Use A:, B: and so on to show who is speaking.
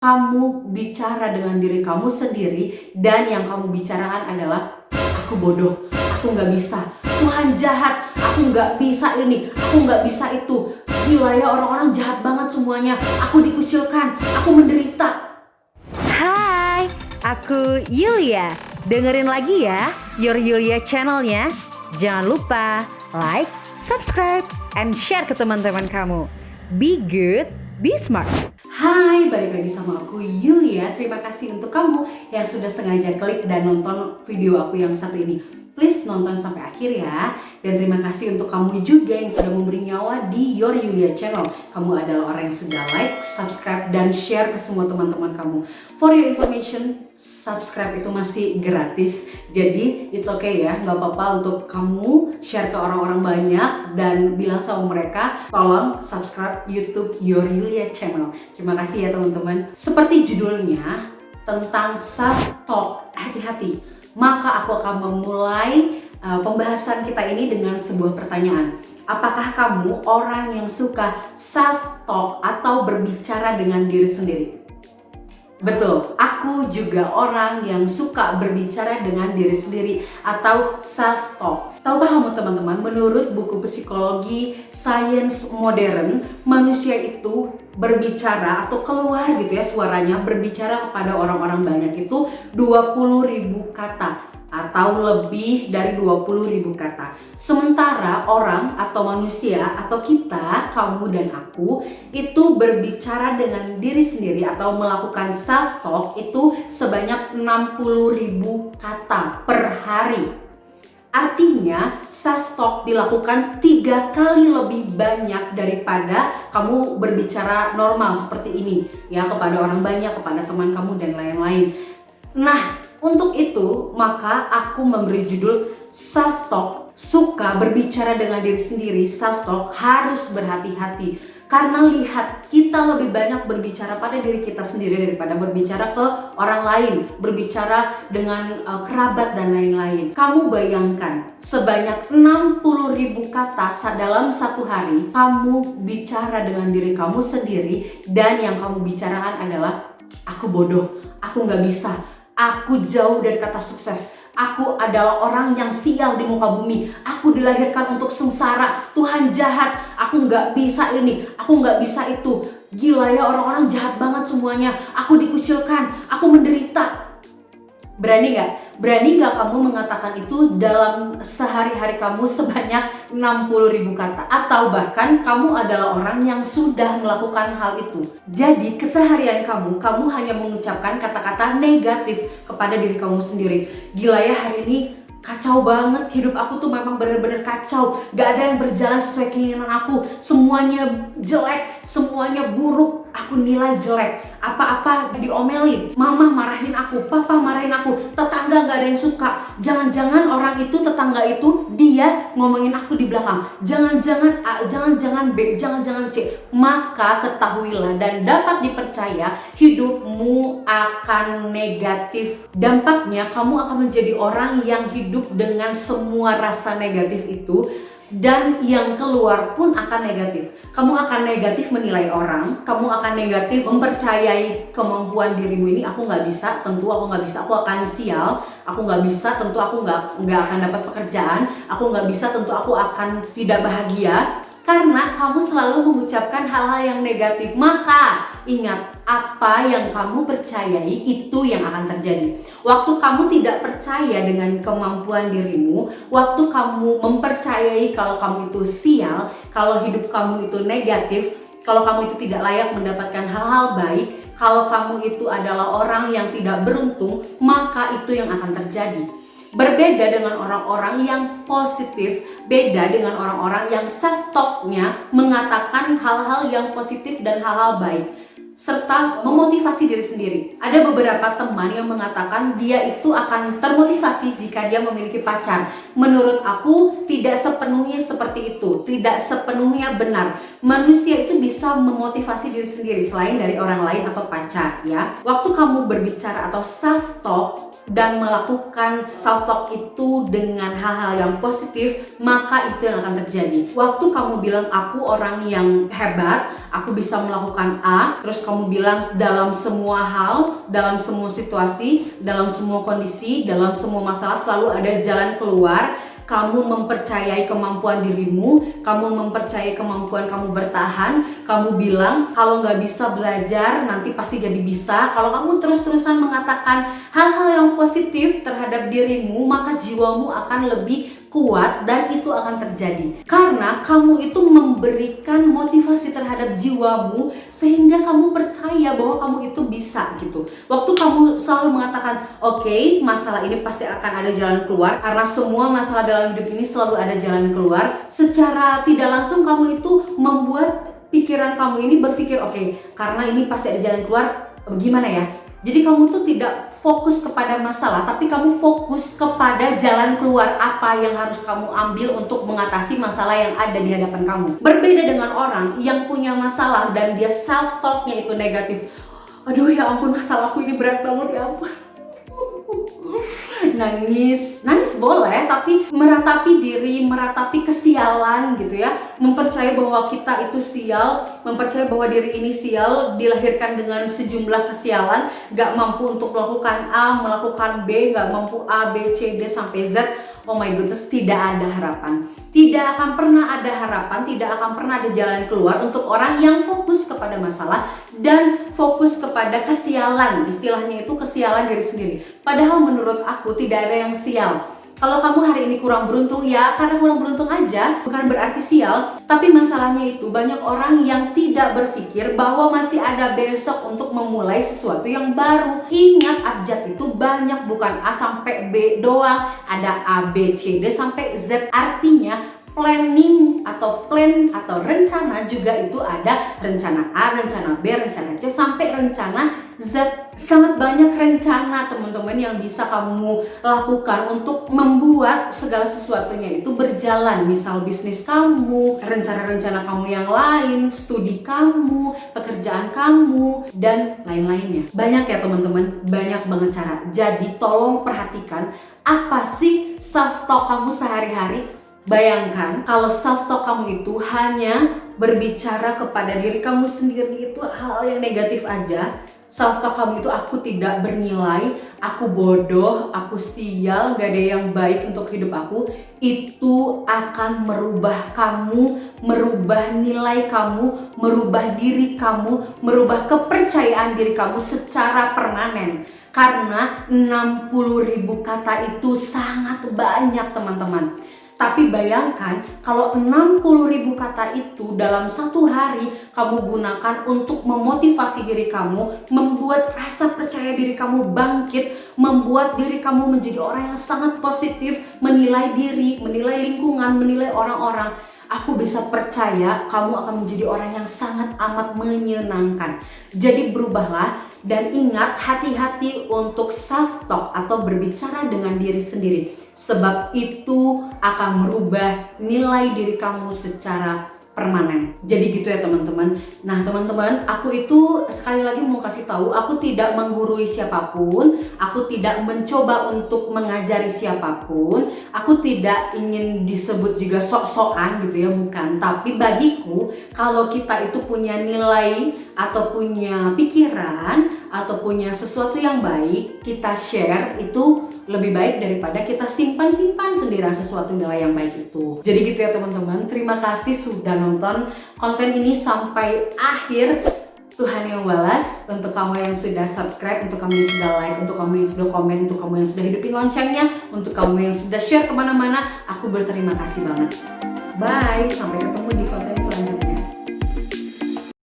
A: kamu bicara dengan diri kamu sendiri dan yang kamu bicarakan adalah aku bodoh, aku nggak bisa, Tuhan jahat, aku nggak bisa ini, aku nggak bisa itu, gila ya orang-orang jahat banget semuanya, aku dikucilkan, aku menderita.
B: Hai, aku Yulia. Dengerin lagi ya Your Yulia channelnya. Jangan lupa like, subscribe, and share ke teman-teman kamu. Be good, be smart.
A: Hai, balik lagi sama aku Yulia. Terima kasih untuk kamu yang sudah sengaja klik dan nonton video aku yang satu ini. Please nonton sampai akhir ya. Dan terima kasih untuk kamu juga yang sudah memberi nyawa di Your Yulia channel. Kamu adalah orang yang sudah like, subscribe, dan share ke semua teman-teman kamu. For your information, subscribe itu masih gratis. Jadi it's okay ya, nggak apa-apa untuk kamu share ke orang-orang banyak dan bilang sama mereka tolong subscribe YouTube Your Yulia channel. Terima kasih ya teman-teman. Seperti judulnya tentang self talk, hati-hati. Maka aku akan memulai pembahasan kita ini dengan sebuah pertanyaan. Apakah kamu orang yang suka self talk atau berbicara dengan diri sendiri? Betul, aku juga orang yang suka berbicara dengan diri sendiri atau self talk. Tahukah kamu teman-teman, menurut buku psikologi sains modern, manusia itu berbicara atau keluar gitu ya suaranya, berbicara kepada orang-orang banyak itu 20.000 kata atau lebih dari 20.000 kata. Sementara orang atau manusia atau kita, kamu dan aku itu berbicara dengan diri sendiri atau melakukan self talk itu sebanyak 60.000 kata per hari. Artinya self talk dilakukan 3 kali lebih banyak daripada kamu berbicara normal seperti ini ya, kepada orang banyak, kepada teman kamu dan lain-lain. Nah, untuk itu maka aku memberi judul self talk, suka berbicara dengan diri sendiri, self talk harus berhati-hati. Karena lihat, kita lebih banyak berbicara pada diri kita sendiri daripada berbicara ke orang lain, berbicara dengan kerabat dan lain-lain. Kamu bayangkan, sebanyak 60.000 kata dalam satu hari, kamu bicara dengan diri kamu sendiri dan yang kamu bicarakan adalah aku bodoh, aku nggak bisa, aku jauh dari kata sukses, aku adalah orang yang sial di muka bumi, aku dilahirkan untuk sengsara, Tuhan jahat, aku nggak bisa ini, aku nggak bisa itu, gila ya orang-orang jahat banget semuanya, aku dikucilkan, aku menderita. Berani nggak? Berani nggak kamu mengatakan itu dalam sehari-hari kamu sebanyak 60.000 kata? Atau bahkan kamu adalah orang yang sudah melakukan hal itu. Jadi keseharian kamu hanya mengucapkan kata-kata negatif kepada diri kamu sendiri. Gila ya hari ini kacau banget, hidup aku tuh memang benar-benar kacau, gak ada yang berjalan sesuai keinginan aku, semuanya jelek, semuanya buruk, aku nilai jelek, apa-apa diomelin, mama marahin aku, papa marahin aku, tetangga gak ada yang suka, jangan-jangan orang itu, tetangga itu, dia ngomongin aku di belakang, jangan-jangan A, jangan-jangan B, jangan-jangan C. Maka ketahuilah dan dapat dipercaya, hidupmu akan negatif. Dampaknya kamu akan menjadi orang yang hidup dengan semua rasa negatif itu, dan yang keluar pun akan negatif. Kamu akan negatif menilai orang, kamu akan negatif mempercayai kemampuan dirimu ini, aku nggak bisa, tentu aku nggak bisa, aku akan sial, aku nggak bisa, tentu aku nggak akan dapat pekerjaan, aku nggak bisa, tentu aku akan tidak bahagia. Karena kamu selalu mengucapkan hal-hal yang negatif. Maka ingat, apa yang kamu percayai itu yang akan terjadi. Waktu kamu tidak percaya dengan kemampuan dirimu, waktu kamu mempercayai kalau kamu itu sial, kalau hidup kamu itu negatif, kalau kamu itu tidak layak mendapatkan hal-hal baik, kalau kamu itu adalah orang yang tidak beruntung, maka itu yang akan terjadi. Berbeda dengan orang-orang yang positif, beda dengan orang-orang yang self talk-nya mengatakan hal-hal yang positif dan hal-hal baik, serta memotivasi diri sendiri. Ada beberapa teman yang mengatakan dia itu akan termotivasi jika dia memiliki pacar. Menurut aku tidak sepenuhnya seperti itu, tidak sepenuhnya benar. Manusia itu bisa memotivasi diri sendiri selain dari orang lain atau pacar ya. Waktu kamu berbicara atau self talk dan melakukan self talk itu dengan hal-hal yang positif, maka itu yang akan terjadi. Waktu kamu bilang aku orang yang hebat, aku bisa melakukan A, terus kamu bilang dalam semua hal, dalam semua situasi, dalam semua kondisi, dalam semua masalah selalu ada jalan keluar. Kamu mempercayai kemampuan dirimu, kamu mempercayai kemampuan kamu bertahan, kamu bilang kalau nggak bisa belajar nanti pasti jadi bisa. Kalau kamu terus-terusan mengatakan hal-hal yang positif terhadap dirimu, maka jiwamu akan lebih kuat dan itu akan terjadi karena kamu itu memberikan motivasi terhadap jiwamu sehingga kamu percaya bahwa kamu itu bisa gitu. Waktu kamu selalu mengatakan oke, masalah ini pasti akan ada jalan keluar karena semua masalah dalam hidup ini selalu ada jalan keluar, secara tidak langsung kamu itu membuat pikiran kamu ini berpikir oke, karena ini pasti ada jalan keluar, gimana ya. Jadi kamu tuh tidak fokus kepada masalah, tapi kamu fokus kepada jalan keluar apa yang harus kamu ambil untuk mengatasi masalah yang ada di hadapan kamu. Berbeda dengan orang yang punya masalah dan dia self talknya itu negatif. Aduh ya ampun, masalahku ini berat banget, ya ampun. Nangis boleh, tapi meratapi diri, meratapi kesialan gitu ya, mempercayai bahwa kita itu sial, mempercayai bahwa diri ini sial, dilahirkan dengan sejumlah kesialan, gak mampu untuk melakukan A, melakukan B, gak mampu A, B, C, D sampai Z. Oh my goodness, tidak ada harapan. Tidak akan pernah ada harapan, tidak akan pernah ada jalan keluar untuk orang yang fokus kepada masalah dan fokus kepada kesialan. Istilahnya itu kesialan diri sendiri. Padahal menurut aku tidak ada yang sial. Kalau kamu hari ini kurang beruntung, ya karena kurang beruntung aja, bukan berarti sial. Tapi masalahnya itu banyak orang yang tidak berpikir bahwa masih ada besok untuk memulai sesuatu yang baru. Ingat, abjad itu banyak, bukan A sampai B doang. Ada A, B, C, D sampai Z. Artinya planning atau plan atau rencana juga itu ada rencana A, rencana B, rencana C sampai rencana Z. Sangat banyak rencana teman-teman yang bisa kamu lakukan untuk membuat segala sesuatunya itu berjalan. Misal bisnis kamu, rencana-rencana kamu yang lain, studi kamu, pekerjaan kamu, dan lain-lainnya. Banyak ya teman-teman, banyak banget cara. Jadi tolong perhatikan apa sih self talk kamu sehari-hari. Bayangkan kalau self talk kamu itu hanya berbicara kepada diri kamu sendiri, itu hal yang negatif aja. Self talk kamu itu aku tidak bernilai, aku bodoh, aku sial, gak ada yang baik untuk hidup aku. Itu akan merubah kamu, merubah nilai kamu, merubah diri kamu, merubah kepercayaan diri kamu secara permanen. Karena 60.000 kata itu sangat banyak teman-teman. Tapi bayangkan kalau 60.000 kata itu dalam satu hari kamu gunakan untuk memotivasi diri kamu, membuat rasa percaya diri kamu bangkit, membuat diri kamu menjadi orang yang sangat positif, menilai diri, menilai lingkungan, menilai orang-orang. Aku bisa percaya kamu akan menjadi orang yang sangat amat menyenangkan. Jadi berubahlah dan ingat, hati-hati untuk self talk atau berbicara dengan diri sendiri. Sebab itu akan merubah nilai diri kamu secara permanen. Jadi gitu ya teman-teman. Nah teman-teman, aku itu sekali lagi mau kasih tahu, aku tidak menggurui siapapun, aku tidak mencoba untuk mengajari siapapun, aku tidak ingin disebut juga sok-sokan gitu ya, bukan. Tapi bagiku, kalau kita itu punya nilai atau punya pikiran atau punya sesuatu yang baik, kita share itu lebih baik daripada kita simpan-simpan sendirian sesuatu nilai yang baik itu. Jadi gitu ya teman-teman, terima kasih sudah nonton konten ini sampai akhir. Tuhan yang balas untuk kamu yang sudah subscribe, untuk kamu yang sudah like, untuk kamu yang sudah komen, untuk kamu yang sudah hidupin loncengnya, untuk kamu yang sudah share kemana-mana. Aku berterima kasih banget. Bye, sampai ketemu di konten selanjutnya.